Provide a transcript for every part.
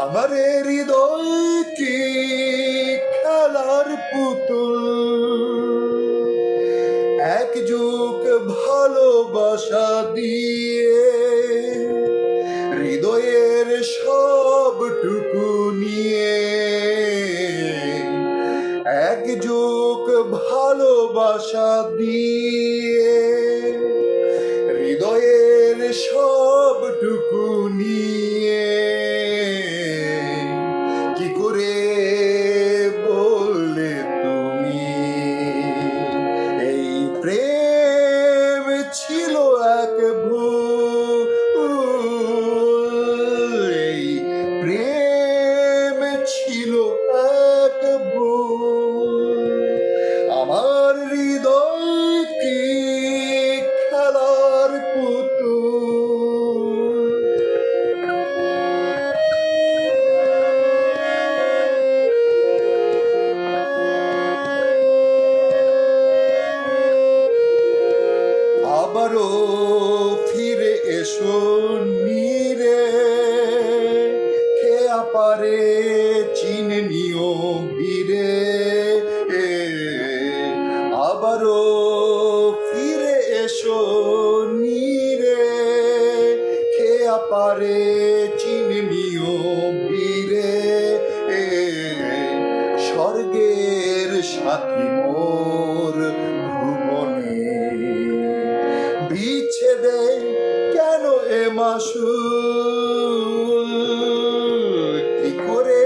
আমার হৃদয় কি খেলার পুতুল, এক যুগ ভালোবাসা দিয়ে হৃদয়ের সবটুকু নিয়ে, এক যুগ ভালোবাসা দিয়ে হৃদয়ের সবটুকু নিয়ে কি করে বললে তুমি এই প্রেম ছিল এক ভুল, এই প্রেম ছিল এক ভুল। আমার হৃদয় কি খেলার পুতুল। আবারও ফিরে এসো নীরে, খেয়া পারে চিনে নিও ভিড়ে। আবারও ফিরে এসো নীরে, খেয়া পারে চিনে নিও ভিড়ে। স্বর্গের সাথী মোর ভুবনে, বিচ্ছেদে কেন এ মাসুল, কি করে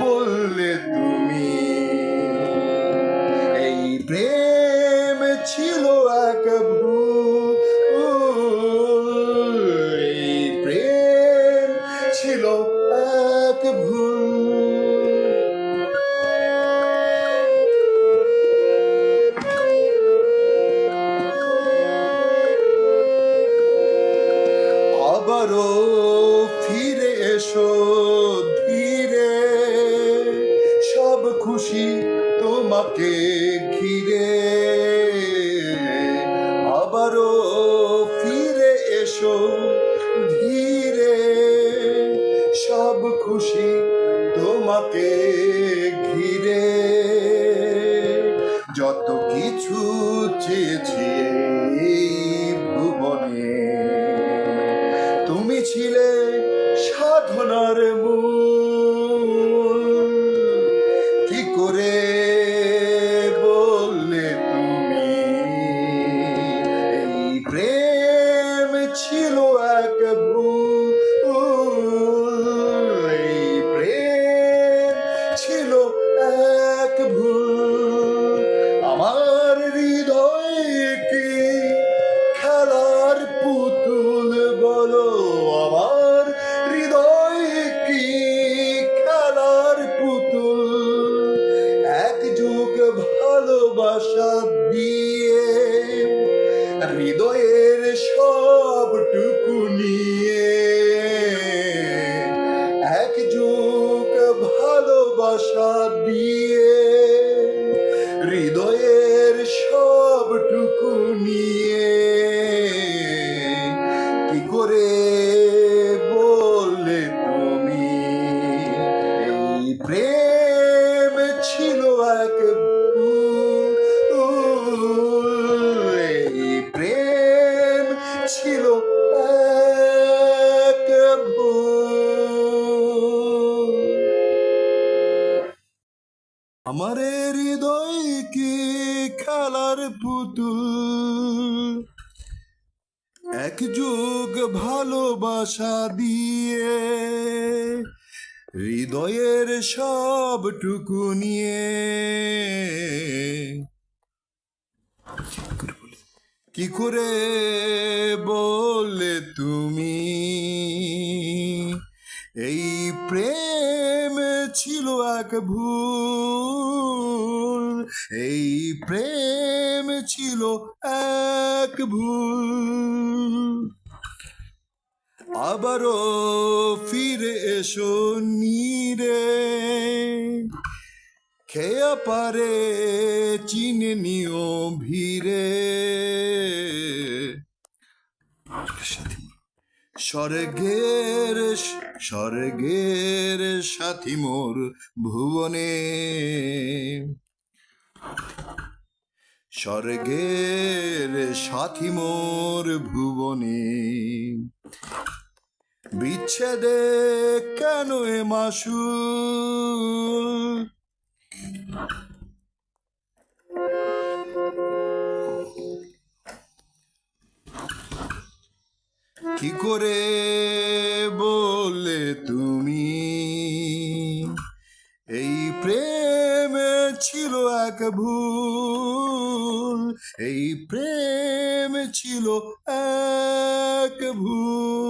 বললে তুমি এই প্রেম ছিল এক ভুল, এই প্রেম ছিল এক ভুল। আবারও ফিরে এসো ধীরে, সব খুশি তোমাকে ঘিরে। আবারও ফিরে এসো ধীরে, সব খুশি তোমাকে ঘিরে। যত কিছু চেয়েছি এই ভুবনে, তুমি ছিলে সাধনার মূল, কি করে বললে তুমি এই প্রেম ছিল এক ভুল, এই প্রেম ছিল এক ভুল। আমার হৃদয় কি খেলার পুতুল বলো, আমার হৃদয় কি খেলার পুতুল, এক যুগ ভালোবাসা দিয়ে হৃদয়ের সবটুকু নিয়ে, এক যুগ ভালোবাসা দিয়ে হৃদয়ের সবটুকু নিয়ে কি করে বললে তুমি এই প্রেম ছিল এক ভুল, এই প্রেম ছিল এক ভুল। আমার হৃদয় কি খেলার পুতুল, এক যুগ ভালোবাসা দিয়ে হৃদয়ের সবটুকু নিয়ে কি করে বললে তুমি এই প্রেম ছিল এক ভুল, এই প্রেম ছিল এক ভুল। আবারও ফিরে এসো নীরে, খেয়া পারে চিনে নিও ভিড়ে। স্বর্গের স্বর্গের সাথী মোর ভুবনে, স্বর্গের সাথী মোর ভুবনে, বিচ্ছেদে কেন এ মাসুল? কি করে বললে তুমি এই প্রেমে ছিল এক ভুল, এই প্রেম ছিল এক ভুল।